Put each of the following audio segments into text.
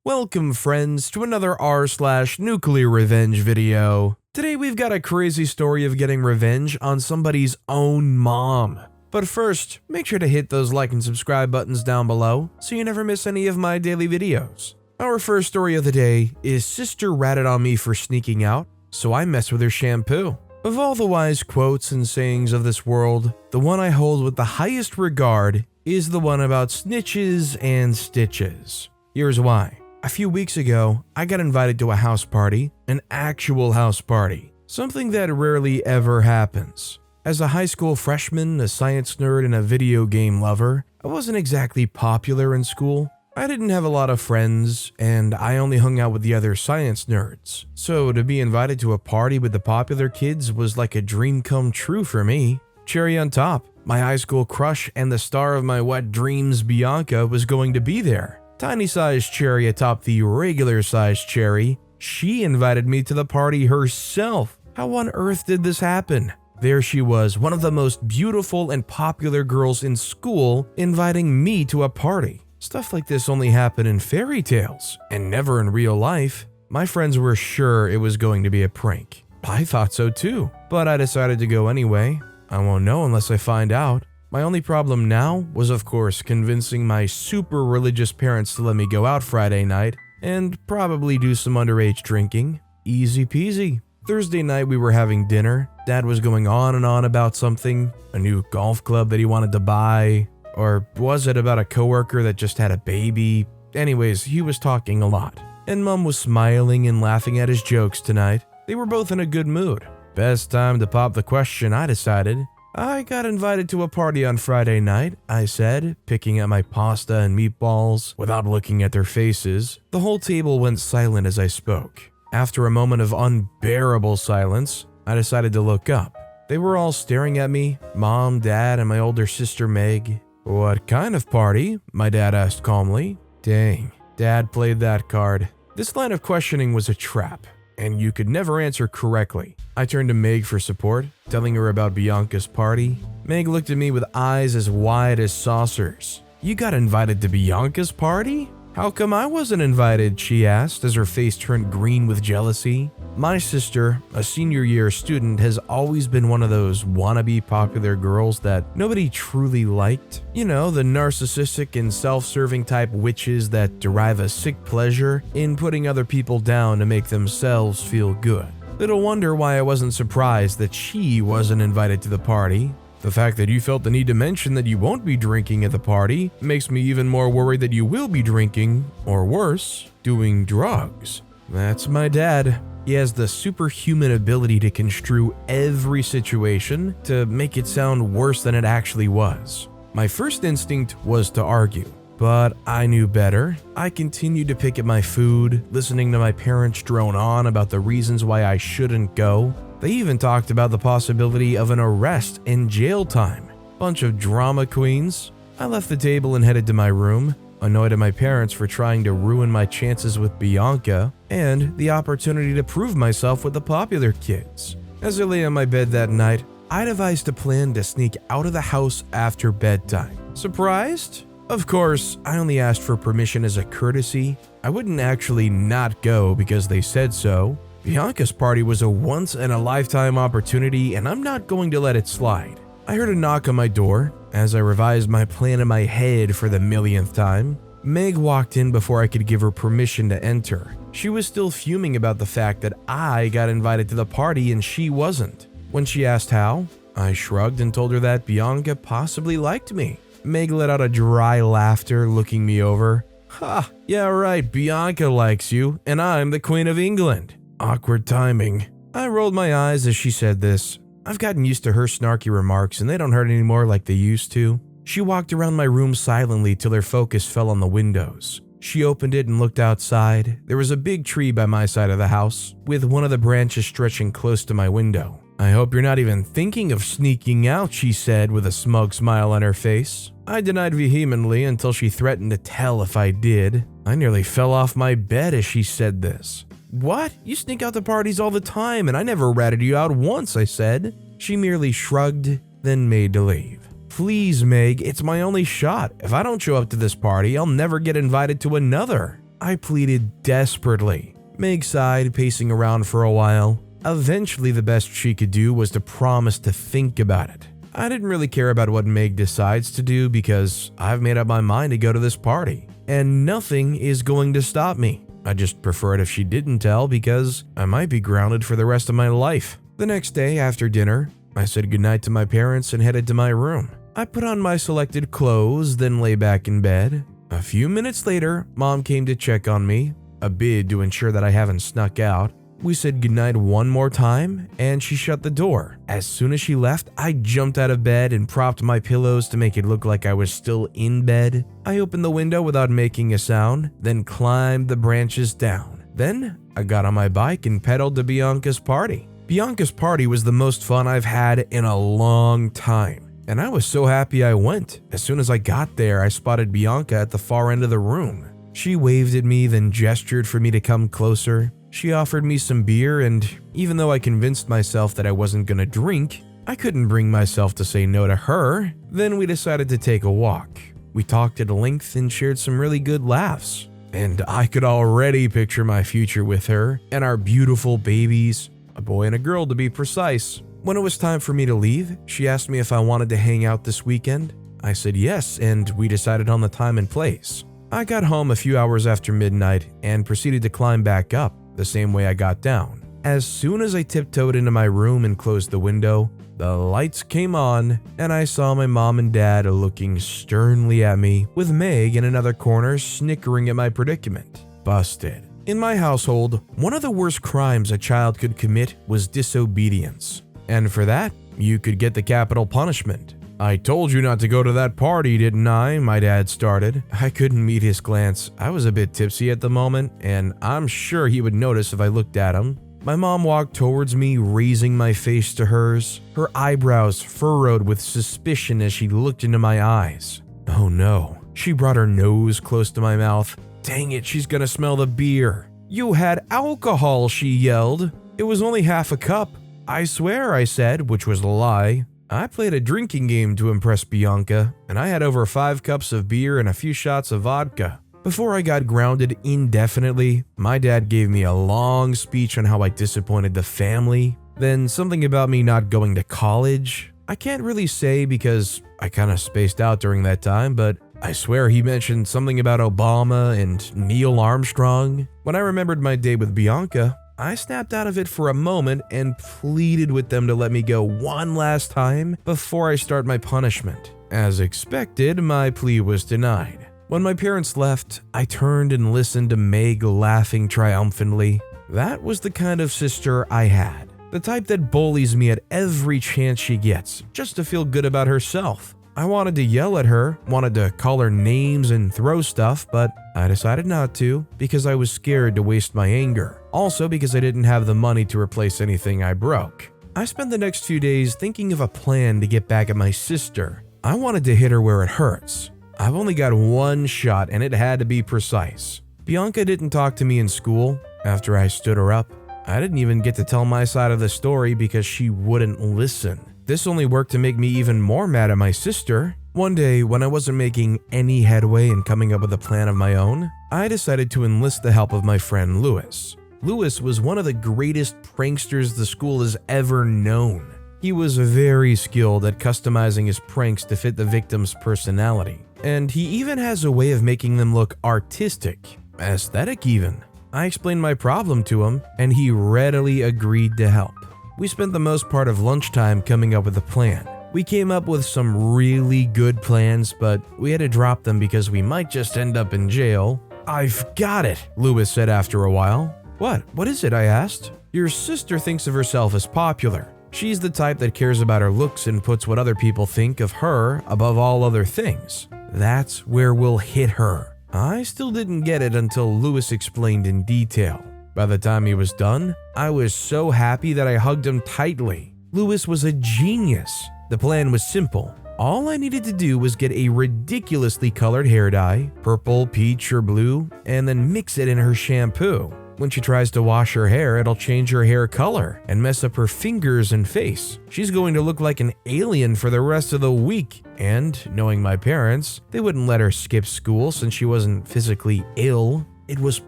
Welcome friends to another r/NuclearRevenge video. Today we've got a crazy story of getting revenge on somebody's own mom. But first, make sure to hit those like and subscribe buttons down below so you never miss any of my daily videos. Our first story of the day is sister ratted on me for sneaking out, so I messed with her shampoo. Of all the wise quotes and sayings of this world, the one I hold with the highest regard is the one about snitches and stitches. Here's why. A few weeks ago, I got invited to a house party, an actual house party, something that rarely ever happens. As a high school freshman, a science nerd, and a video game lover, I wasn't exactly popular in school. I didn't have a lot of friends, and I only hung out with the other science nerds. So to be invited to a party with the popular kids was like a dream come true for me. Cherry on top, my high school crush and the star of my wet dreams, Bianca, was going to be there. Tiny-sized cherry atop the regular-sized cherry, she invited me to the party herself. How on earth did this happen? There she was, one of the most beautiful and popular girls in school, inviting me to a party. Stuff like this only happened in fairy tales, and never in real life. My friends were sure it was going to be a prank. I thought so too, but I decided to go anyway. I won't know unless I find out. My only problem now was, of course, convincing my super religious parents to let me go out Friday night and probably do some underage drinking. Easy peasy. Thursday night we were having dinner. Dad was going on and on about something, a new golf club that he wanted to buy, or was it about a coworker that just had a baby? Anyways, he was talking a lot. And Mom was smiling and laughing at his jokes tonight. They were both in a good mood. Best time to pop the question, I decided. I got invited to a party on Friday night, I said, picking at my pasta and meatballs without looking at their faces. The whole table went silent as I spoke. After a moment of unbearable silence, I decided to look up. They were all staring at me, Mom, Dad, and my older sister Meg. "What kind of party?" my dad asked calmly. Dang, Dad played that card. This line of questioning was a trap, and you could never answer correctly. I turned to Meg for support, telling her about Bianca's party. Meg looked at me with eyes as wide as saucers. "You got invited to Bianca's party? How come I wasn't invited?" she asked as her face turned green with jealousy. My sister, a senior year student, has always been one of those wannabe popular girls that nobody truly liked. You know, the narcissistic and self-serving type witches that derive a sick pleasure in putting other people down to make themselves feel good. Little wonder why I wasn't surprised that she wasn't invited to the party. The fact that you felt the need to mention that you won't be drinking at the party makes me even more worried that you will be drinking, or worse, doing drugs. That's my dad. He has the superhuman ability to construe every situation to make it sound worse than it actually was. My first instinct was to argue, but I knew better. I continued to pick at my food, listening to my parents drone on about the reasons why I shouldn't go. They even talked about the possibility of an arrest and jail time. Bunch of drama queens. I left the table and headed to my room, annoyed at my parents for trying to ruin my chances with Bianca and the opportunity to prove myself with the popular kids. As I lay on my bed that night, I devised a plan to sneak out of the house after bedtime. Surprised? Of course, I only asked for permission as a courtesy. I wouldn't actually not go because they said so. Bianca's party was a once-in-a-lifetime opportunity, and I'm not going to let it slide. I heard a knock on my door. As I revised my plan in my head for the millionth time, Meg walked in before I could give her permission to enter. She was still fuming about the fact that I got invited to the party and she wasn't. When she asked how, I shrugged and told her that Bianca possibly liked me. Meg let out a dry laughter, looking me over. "Ha, yeah right, Bianca likes you, and I'm the Queen of England." Awkward timing. I rolled my eyes as she said this. I've gotten used to her snarky remarks and they don't hurt anymore like they used to. She walked around my room silently till her focus fell on the windows. She opened it and looked outside. There was a big tree by my side of the house, with one of the branches stretching close to my window. "I hope you're not even thinking of sneaking out," she said with a smug smile on her face. I denied vehemently until she threatened to tell if I did. I nearly fell off my bed as she said this. "What? You sneak out to parties all the time and I never ratted you out once," I said. She merely shrugged, then made to leave. "Please, Meg, it's my only shot. If I don't show up to this party, I'll never get invited to another." I pleaded desperately. Meg sighed, pacing around for a while. Eventually, the best she could do was to promise to think about it. I didn't really care about what Meg decides to do because I've made up my mind to go to this party, and nothing is going to stop me. I just prefer it if she didn't tell because I might be grounded for the rest of my life. The next day after dinner, I said goodnight to my parents and headed to my room. I put on my selected clothes, then lay back in bed. A few minutes later, Mom came to check on me, a bid to ensure that I haven't snuck out. We said goodnight one more time, and she shut the door. As soon as she left, I jumped out of bed and propped my pillows to make it look like I was still in bed. I opened the window without making a sound, then climbed the branches down. Then, I got on my bike and pedaled to Bianca's party. Bianca's party was the most fun I've had in a long time, and I was so happy I went. As soon as I got there, I spotted Bianca at the far end of the room. She waved at me, then gestured for me to come closer. She offered me some beer, and even though I convinced myself that I wasn't gonna drink, I couldn't bring myself to say no to her. Then we decided to take a walk. We talked at length and shared some really good laughs. And I could already picture my future with her and our beautiful babies, a boy and a girl to be precise. When it was time for me to leave, she asked me if I wanted to hang out this weekend. I said yes, and we decided on the time and place. I got home a few hours after midnight and proceeded to climb back up the same way I got down. As soon as I tiptoed into my room and closed the window, the lights came on and I saw my mom and dad looking sternly at me, with Meg in another corner snickering at my predicament. Busted. In my household, one of the worst crimes a child could commit was disobedience. And for that, you could get the capital punishment. "I told you not to go to that party, didn't I?" my dad started. I couldn't meet his glance. I was a bit tipsy at the moment, and I'm sure he would notice if I looked at him. My mom walked towards me, raising my face to hers, her eyebrows furrowed with suspicion as she looked into my eyes. Oh no. She brought her nose close to my mouth. "Dang it, she's gonna smell the beer." "You had alcohol," she yelled. "It was only half a cup." "I swear," I said, which was a lie. I played a drinking game to impress Bianca, and I had over 5 cups of beer and a few shots of vodka. Before I got grounded indefinitely, my dad gave me a long speech on how I disappointed the family, then something about me not going to college. I can't really say because I kinda spaced out during that time, but I swear he mentioned something about Obama and Neil Armstrong. When I remembered my day with Bianca, I snapped out of it for a moment and pleaded with them to let me go one last time before I start my punishment. As expected, my plea was denied. When my parents left, I turned and listened to Meg laughing triumphantly. That was the kind of sister I had. The type that bullies me at every chance she gets, just to feel good about herself. I wanted to yell at her, wanted to call her names and throw stuff, but I decided not to because I was scared to waste my anger. Also because I didn't have the money to replace anything I broke. I spent the next few days thinking of a plan to get back at my sister. I wanted to hit her where it hurts. I've only got one shot and it had to be precise. Bianca didn't talk to me in school after I stood her up. I didn't even get to tell my side of the story because she wouldn't listen. This only worked to make me even more mad at my sister. One day, when I wasn't making any headway in coming up with a plan of my own, I decided to enlist the help of my friend Lewis. Lewis was one of the greatest pranksters the school has ever known. He was very skilled at customizing his pranks to fit the victim's personality, and he even has a way of making them look artistic, aesthetic even. I explained my problem to him, and he readily agreed to help. We spent the most part of lunchtime coming up with a plan. We came up with some really good plans, but we had to drop them because we might just end up in jail. "I've got it," Lewis said after a while. "What? What is it?" I asked. "Your sister thinks of herself as popular. She's the type that cares about her looks and puts what other people think of her above all other things. That's where we'll hit her." I still didn't get it until Lewis explained in detail. By the time he was done, I was so happy that I hugged him tightly. Lewis was a genius. The plan was simple. All I needed to do was get a ridiculously colored hair dye, purple, peach, or blue, and then mix it in her shampoo. When she tries to wash her hair, it'll change her hair color and mess up her fingers and face. She's going to look like an alien for the rest of the week. And, knowing my parents, they wouldn't let her skip school since she wasn't physically ill. It was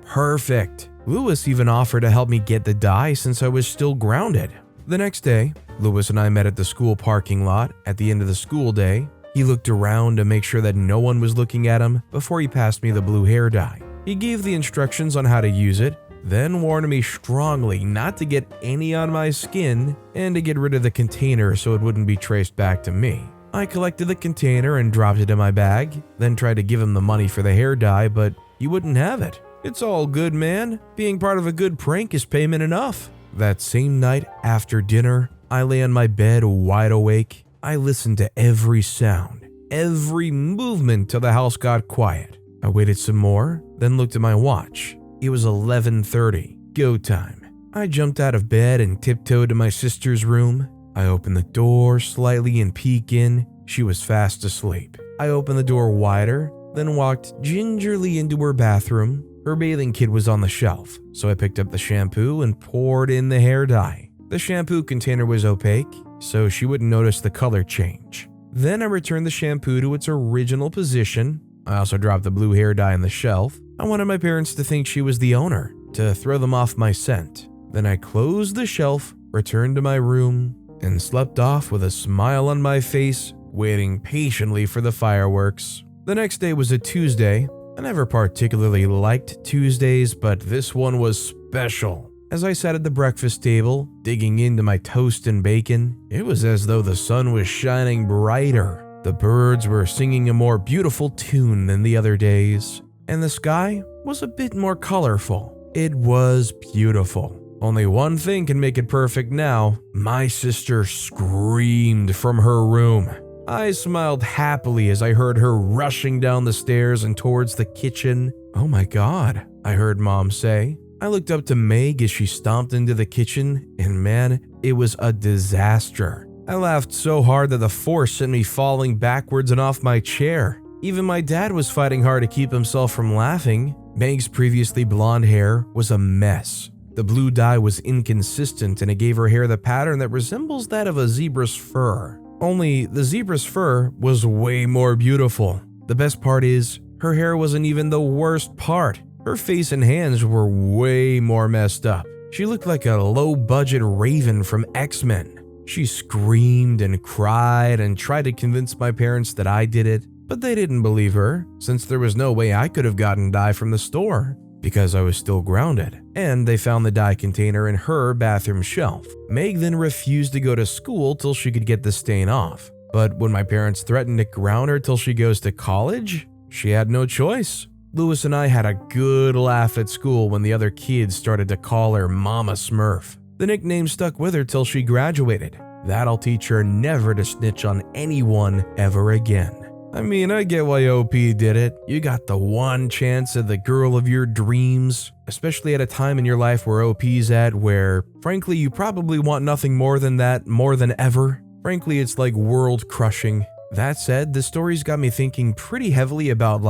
perfect. Lewis even offered to help me get the dye since I was still grounded. The next day, Lewis and I met at the school parking lot at the end of the school day. He looked around to make sure that no one was looking at him before he passed me the blue hair dye. He gave the instructions on how to use it, then warned me strongly not to get any on my skin and to get rid of the container so it wouldn't be traced back to me. I collected the container and dropped it in my bag, then tried to give him the money for the hair dye, but he wouldn't have it. It's all good, man. Being part of a good prank is payment enough. That same night after dinner, I lay on my bed wide awake. I listened to every sound, every movement till the house got quiet. I waited some more, then looked at my watch. It was 11:30, go time. I jumped out of bed and tiptoed to my sister's room. I opened the door slightly and peeked in. She was fast asleep. I opened the door wider, then walked gingerly into her bathroom. Her bathing kit was on the shelf, so I picked up the shampoo and poured in the hair dye. The shampoo container was opaque, so she wouldn't notice the color change. Then I returned the shampoo to its original position. I also dropped the blue hair dye on the shelf. I wanted my parents to think she was the owner, to throw them off my scent. Then I closed the shelf, returned to my room, and slept off with a smile on my face, waiting patiently for the fireworks. The next day was a Tuesday. I never particularly liked Tuesdays, but this one was special. As I sat at the breakfast table, digging into my toast and bacon, it was as though the sun was shining brighter. The birds were singing a more beautiful tune than the other days, and the sky was a bit more colorful. It was beautiful. Only one thing can make it perfect now. My sister screamed from her room. I smiled happily as I heard her rushing down the stairs and towards the kitchen. "Oh my God," I heard Mom say. I looked up to Meg as she stomped into the kitchen, and man, it was a disaster. I laughed so hard that the force sent me falling backwards and off my chair. Even my dad was fighting hard to keep himself from laughing. Meg's previously blonde hair was a mess. The blue dye was inconsistent and it gave her hair the pattern that resembles that of a zebra's fur. Only the zebra's fur was way more beautiful. The best part is, her hair wasn't even the worst part. Her face and hands were way more messed up. She looked like a low-budget Raven from X-Men. She screamed and cried and tried to convince my parents that I did it, but they didn't believe her, since there was no way I could have gotten dye from the store, because I was still grounded, and they found the dye container in her bathroom shelf. Meg then refused to go to school till she could get the stain off, but when my parents threatened to ground her till she goes to college, she had no choice. Lewis and I had a good laugh at school when the other kids started to call her Mama Smurf. The nickname stuck with her till she graduated. That'll teach her never to snitch on anyone ever again. I mean, I get why OP did it. You got the one chance at the girl of your dreams, especially at a time in your life where OP's at where, frankly, you probably want nothing more than that more than ever. Frankly, it's like world crushing. That said, the story's got me thinking pretty heavily about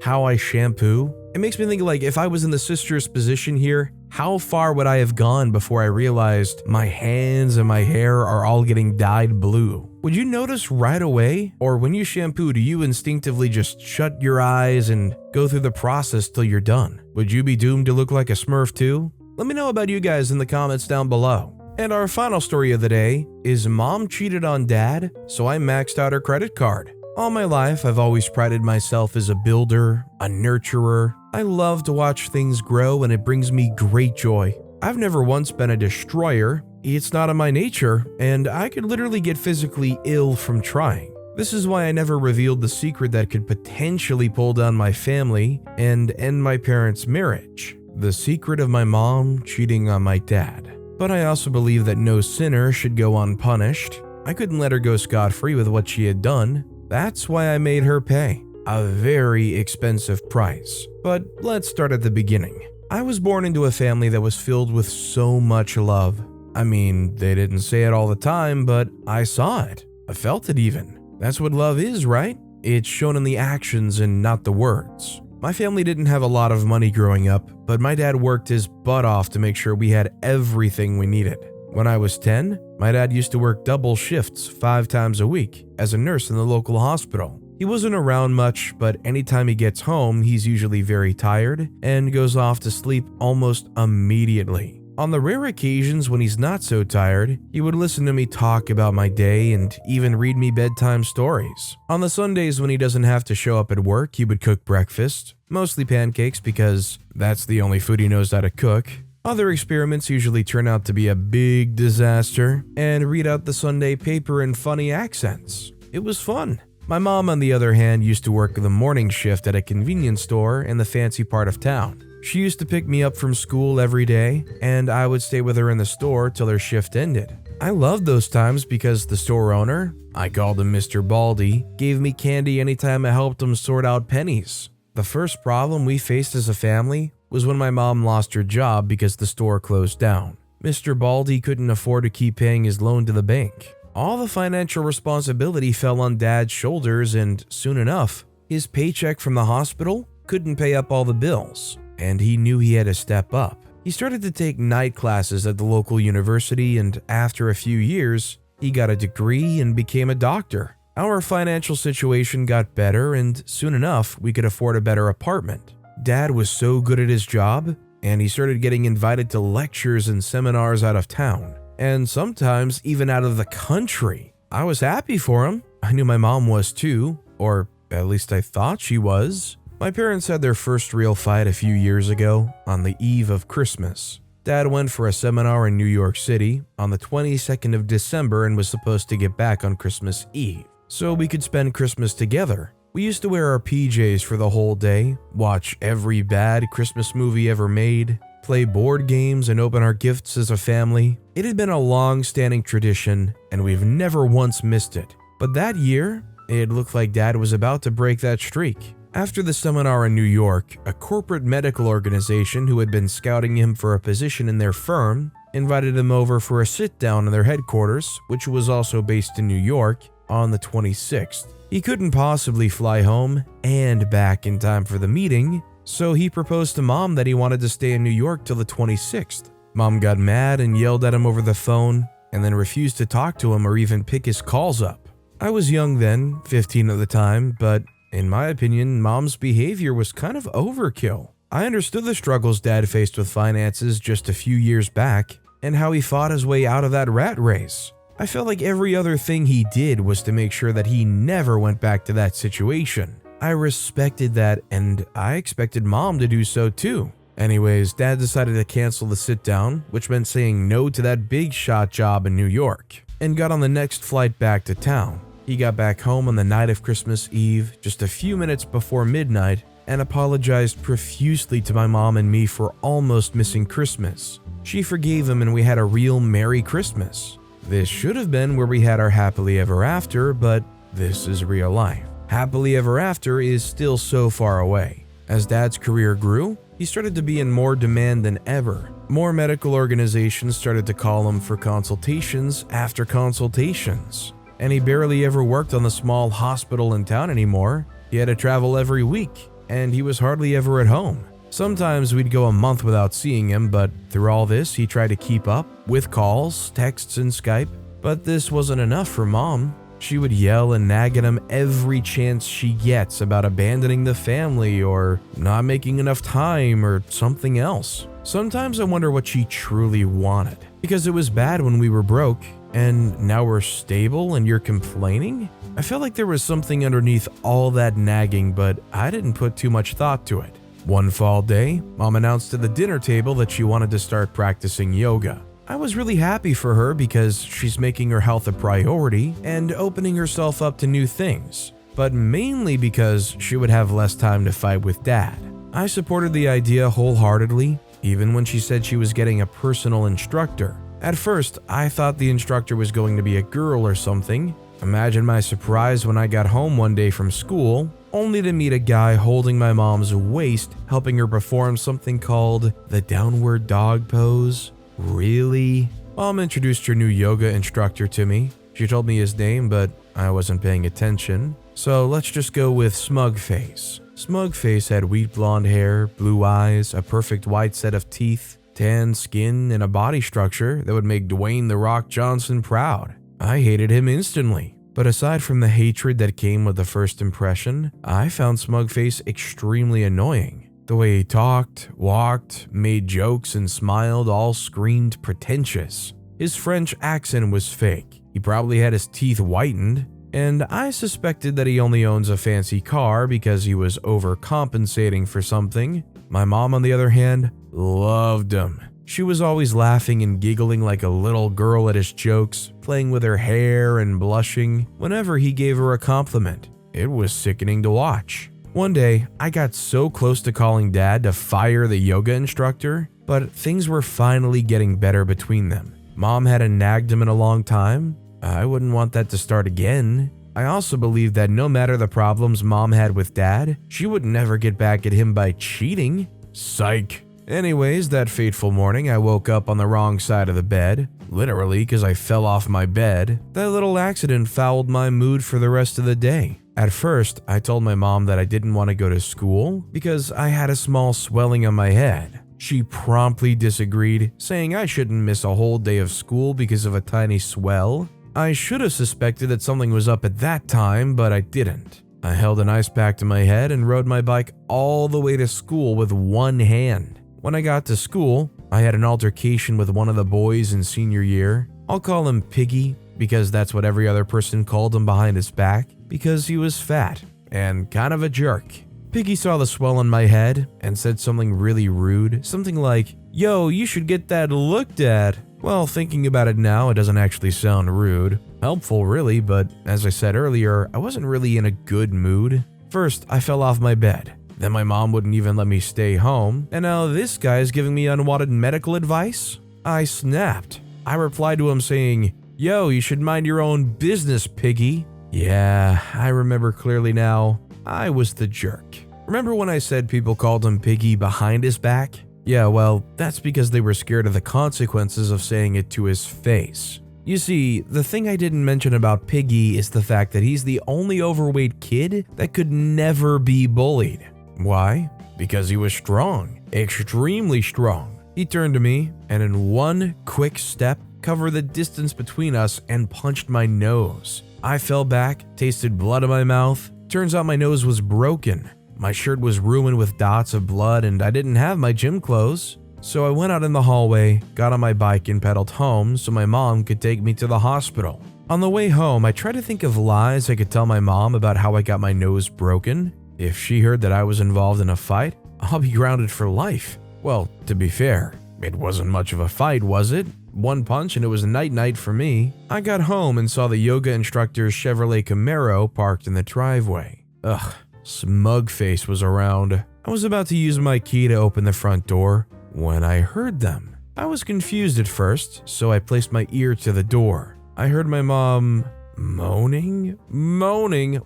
how I shampoo. It makes me think if I was in the sister's position here, how far would I have gone before I realized my hands and my hair are all getting dyed blue? Would you notice right away? Or when you shampoo, do you instinctively just shut your eyes and go through the process till you're done? Would you be doomed to look like a Smurf too? Let me know about you guys in the comments down below. And our final story of the day is Mom cheated on Dad, so I maxed out her credit card. All my life, I've always prided myself as a builder, a nurturer. I love to watch things grow and it brings me great joy. I've never once been a destroyer. It's not in my nature, and I could literally get physically ill from trying. This is why I never revealed the secret that could potentially pull down my family and end my parents' marriage. The secret of my mom cheating on my dad. But I also believe that no sinner should go unpunished. I couldn't let her go scot-free with what she had done. That's why I made her pay a very expensive price. But let's start at the beginning. I was born into a family that was filled with so much love. I mean, they didn't say it all the time, but I saw it. I felt it even. That's what love is, right? It's shown in the actions and not the words. My family didn't have a lot of money growing up, but my dad worked his butt off to make sure we had everything we needed. When I was 10, my dad used to work double shifts 5 times a week as a nurse in the local hospital. He wasn't around much, but anytime he gets home, he's usually very tired and goes off to sleep almost immediately. On the rare occasions when he's not so tired, he would listen to me talk about my day and even read me bedtime stories. On the Sundays when he doesn't have to show up at work, he would cook breakfast, mostly pancakes because that's the only food he knows how to cook. Other experiments usually turn out to be a big disaster, and read out the Sunday paper in funny accents. It was fun. My mom, on the other hand, used to work the morning shift at a convenience store in the fancy part of town. She used to pick me up from school every day, and I would stay with her in the store till her shift ended. I loved those times because the store owner, I called him Mr. Baldy, gave me candy anytime I helped him sort out pennies. The first problem we faced as a family was when my mom lost her job because the store closed down. Mr. Baldy couldn't afford to keep paying his loan to the bank. All the financial responsibility fell on Dad's shoulders, and soon enough, his paycheck from the hospital couldn't pay up all the bills, and he knew he had to step up. He started to take night classes at the local university, and after a few years, he got a degree and became a doctor. Our financial situation got better, and soon enough, we could afford a better apartment. Dad was so good at his job, and he started getting invited to lectures and seminars out of town, and sometimes even out of the country. I was happy for him. I knew my mom was too, or at least I thought she was. My parents had their first real fight a few years ago, on the eve of Christmas. Dad went for a seminar in New York City on the 22nd of December and was supposed to get back on Christmas Eve, so we could spend Christmas together. We used to wear our PJs for the whole day, watch every bad Christmas movie ever made, play board games, and open our gifts as a family. It had been a long-standing tradition, and we've never once missed it. But that year, it looked like Dad was about to break that streak. After the seminar in New York, a corporate medical organization who had been scouting him for a position in their firm invited him over for a sit-down in their headquarters, which was also based in New York, on the 26th. He couldn't possibly fly home and back in time for the meeting, so he proposed to Mom that he wanted to stay in New York till the 26th. Mom got mad and yelled at him over the phone, and then refused to talk to him or even pick his calls up. I was young then, 15 at the time, but in my opinion, Mom's behavior was kind of overkill. I understood the struggles Dad faced with finances just a few years back, and how he fought his way out of that rat race. I felt like every other thing he did was to make sure that he never went back to that situation. I respected that, and I expected Mom to do so too. Anyways, Dad decided to cancel the sit-down, which meant saying no to that big shot job in New York, and got on the next flight back to town. He got back home on the night of Christmas Eve, just a few minutes before midnight, and apologized profusely to my mom and me for almost missing Christmas. She forgave him and we had a real Merry Christmas. This should have been where we had our happily ever after, but this is real life. Happily ever after is still so far away. As Dad's career grew, he started to be in more demand than ever. More medical organizations started to call him for consultations after consultations. And he barely ever worked on the small hospital in town anymore. He had to travel every week, and he was hardly ever at home. Sometimes we'd go a month without seeing him, but through all this, he tried to keep up with calls, texts, and Skype. But this wasn't enough for Mom. She would yell and nag at him every chance she gets about abandoning the family or not making enough time or something else. Sometimes I wonder what she truly wanted, because it was bad when we were broke, and now we're stable and you're complaining? I felt like there was something underneath all that nagging, but I didn't put too much thought to it. One fall day, Mom announced at the dinner table that she wanted to start practicing yoga. I was really happy for her because she's making her health a priority and opening herself up to new things, but mainly because she would have less time to fight with Dad. I supported the idea wholeheartedly, even when she said she was getting a personal instructor. At first, I thought the instructor was going to be a girl or something. Imagine my surprise when I got home one day from school, only to meet a guy holding my mom's waist, helping her perform something called the downward dog pose. Really? Mom introduced her new yoga instructor to me. She told me his name, but I wasn't paying attention. So let's just go with Smug Face. Smug Face had wheat blonde hair, blue eyes, a perfect white set of teeth, tan skin, and a body structure that would make Dwayne "The Rock" Johnson proud. I hated him instantly. But aside from the hatred that came with the first impression, I found Smugface extremely annoying. The way he talked, walked, made jokes, and smiled all screamed pretentious. His French accent was fake. He probably had his teeth whitened, and I suspected that he only owns a fancy car because he was overcompensating for something. My mom, on the other hand, loved him. She was always laughing and giggling like a little girl at his jokes, playing with her hair and blushing whenever he gave her a compliment. It was sickening to watch. One day, I got so close to calling Dad to fire the yoga instructor, but things were finally getting better between them. Mom hadn't nagged him in a long time. I wouldn't want that to start again. I also believed that no matter the problems Mom had with Dad, she would never get back at him by cheating. Psych. Anyways, that fateful morning, I woke up on the wrong side of the bed, literally because I fell off my bed. That little accident fouled my mood for the rest of the day. At first, I told my mom that I didn't want to go to school because I had a small swelling on my head. She promptly disagreed, saying I shouldn't miss a whole day of school because of a tiny swell. I should have suspected that something was up at that time, but I didn't. I held an ice pack to my head and rode my bike all the way to school with one hand. When I got to school, I had an altercation with one of the boys in senior year. I'll call him Piggy because that's what every other person called him behind his back, because he was fat and kind of a jerk. Piggy saw the swell on my head and said something really rude, something like, "Yo, you should get that looked at." Well, thinking about it now, it doesn't actually sound rude. Helpful really, but as I said earlier, I wasn't really in a good mood. First, I fell off my bed. Then my mom wouldn't even let me stay home, and now this guy is giving me unwanted medical advice? I snapped. I replied to him saying, "Yo, you should mind your own business, Piggy." Yeah, I remember clearly now. I was the jerk. Remember when I said people called him Piggy behind his back? Yeah, well, that's because they were scared of the consequences of saying it to his face. You see, the thing I didn't mention about Piggy is the fact that he's the only overweight kid that could never be bullied. Why? Because he was strong, extremely strong. He turned to me and in one quick step covered the distance between us and punched my nose. I fell back, tasted blood in my mouth. Turns out my nose was broken. My shirt was ruined with dots of blood and I didn't have my gym clothes. So I went out in the hallway, got on my bike and pedaled home so my mom could take me to the hospital. On the way home, I tried to think of lies I could tell my mom about how I got my nose broken. If she heard that I was involved in a fight, I'll be grounded for life. Well, to be fair, it wasn't much of a fight, was it? One punch and it was night-night for me. I got home and saw the yoga instructor's Chevrolet Camaro parked in the driveway. Ugh, Smugface was around. I was about to use my key to open the front door when I heard them. I was confused at first, so I placed my ear to the door. I heard my mom moaning?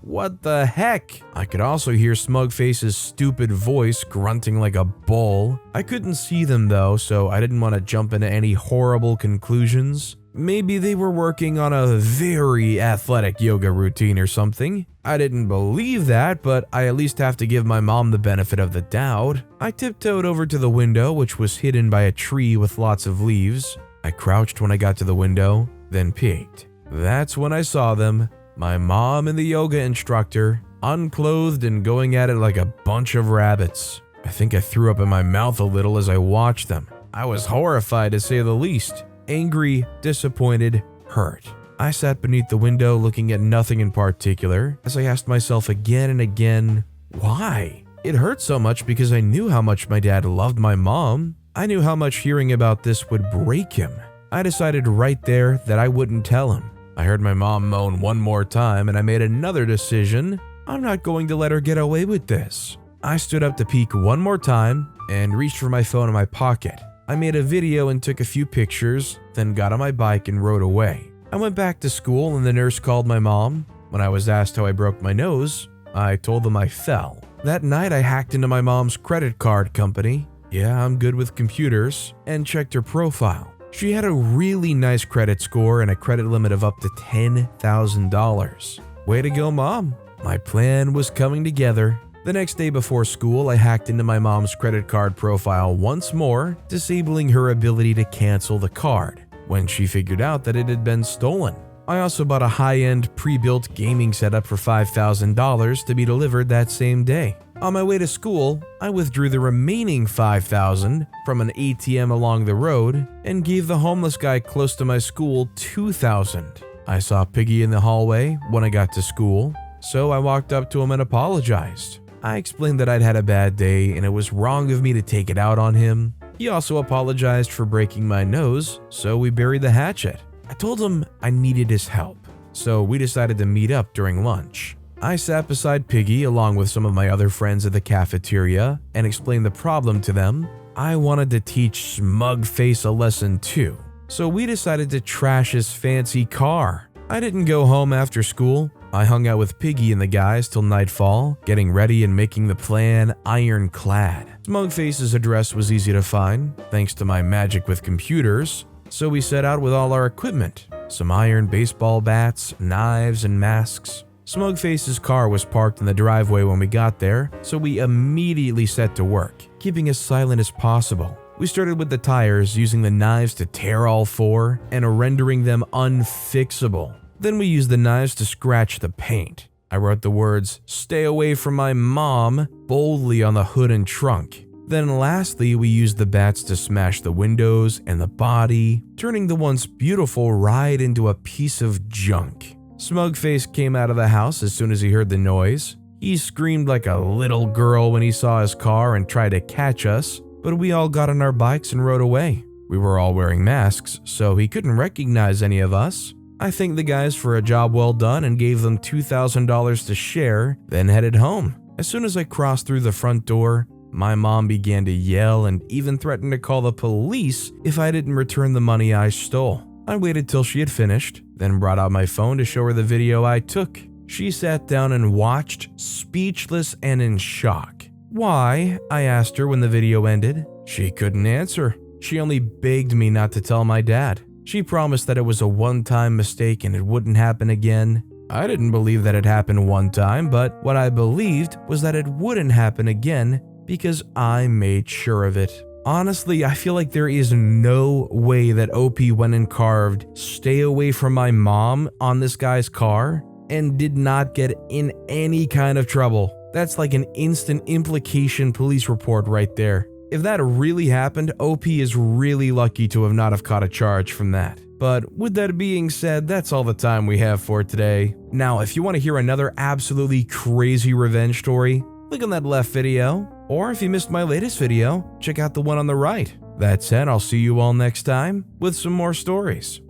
What the heck? I could also hear Smugface's stupid voice grunting like a bull. I couldn't see them though, so I didn't want to jump into any horrible conclusions. Maybe they were working on a very athletic yoga routine or something. I didn't believe that, but I at least have to give my mom the benefit of the doubt. I tiptoed over to the window, which was hidden by a tree with lots of leaves. I crouched when I got to the window, then peeked. That's when I saw them, my mom and the yoga instructor, unclothed and going at it like a bunch of rabbits. I think I threw up in my mouth a little as I watched them. I was horrified to say the least. Angry, disappointed, hurt. I sat beneath the window looking at nothing in particular as I asked myself again and again, why? It hurt so much because I knew how much my dad loved my mom. I knew how much hearing about this would break him. I decided right there that I wouldn't tell him. I heard my mom moan one more time and I made another decision. I'm not going to let her get away with this. I stood up to peek one more time and reached for my phone in my pocket. I made a video and took a few pictures, then got on my bike and rode away. I went back to school and the nurse called my mom. When I was asked how I broke my nose, I told them I fell. That night I hacked into my mom's credit card company. Yeah, I'm good with computers, and checked her profile. She had a really nice credit score and a credit limit of up to $10,000. Way to go, Mom. My plan was coming together. The next day before school, I hacked into my mom's credit card profile once more, disabling her ability to cancel the card when she figured out that it had been stolen. I also bought a high-end pre-built gaming setup for $5,000 to be delivered that same day. On my way to school, I withdrew the remaining $5,000 from an ATM along the road and gave the homeless guy close to my school $2,000. I saw Piggy in the hallway when I got to school, so I walked up to him and apologized. I explained that I'd had a bad day and it was wrong of me to take it out on him. He also apologized for breaking my nose, so we buried the hatchet. I told him I needed his help, so we decided to meet up during lunch. I sat beside Piggy along with some of my other friends at the cafeteria and explained the problem to them. I wanted to teach Smugface a lesson too, so we decided to trash his fancy car. I didn't go home after school. I hung out with Piggy and the guys till nightfall, getting ready and making the plan ironclad. Smugface's address was easy to find, thanks to my magic with computers, so we set out with all our equipment, some iron baseball bats, knives, and masks. Smugface's car was parked in the driveway when we got there, so we immediately set to work, keeping as silent as possible. We started with the tires, using the knives to tear all four and rendering them unfixable. Then we used the knives to scratch the paint. I wrote the words, "Stay away from my mom," boldly on the hood and trunk. Then lastly, we used the bats to smash the windows and the body, turning the once beautiful ride into a piece of junk. Smugface came out of the house as soon as he heard the noise. He screamed like a little girl when he saw his car and tried to catch us, but we all got on our bikes and rode away. We were all wearing masks, so he couldn't recognize any of us. I thanked the guys for a job well done and gave them $2,000 to share, then headed home. As soon as I crossed through the front door, my mom began to yell and even threatened to call the police if I didn't return the money I stole. I waited till she had finished, then brought out my phone to show her the video I took. She sat down and watched, speechless and in shock. "Why?" I asked her when the video ended. She couldn't answer. She only begged me not to tell my dad. She promised that it was a one-time mistake and it wouldn't happen again. I didn't believe that it happened one time, but what I believed was that it wouldn't happen again because I made sure of it. Honestly, I feel like there is no way that OP went and carved "Stay away from my mom" on this guy's car and did not get in any kind of trouble. That's like an instant implication police report right there. If that really happened, OP is really lucky to have not have caught a charge from that. But with that being said, that's all the time we have for today. Now, if you want to hear another absolutely crazy revenge story, click on that left video. Or if you missed my latest video, check out the one on the right. That said, I'll see you all next time with some more stories.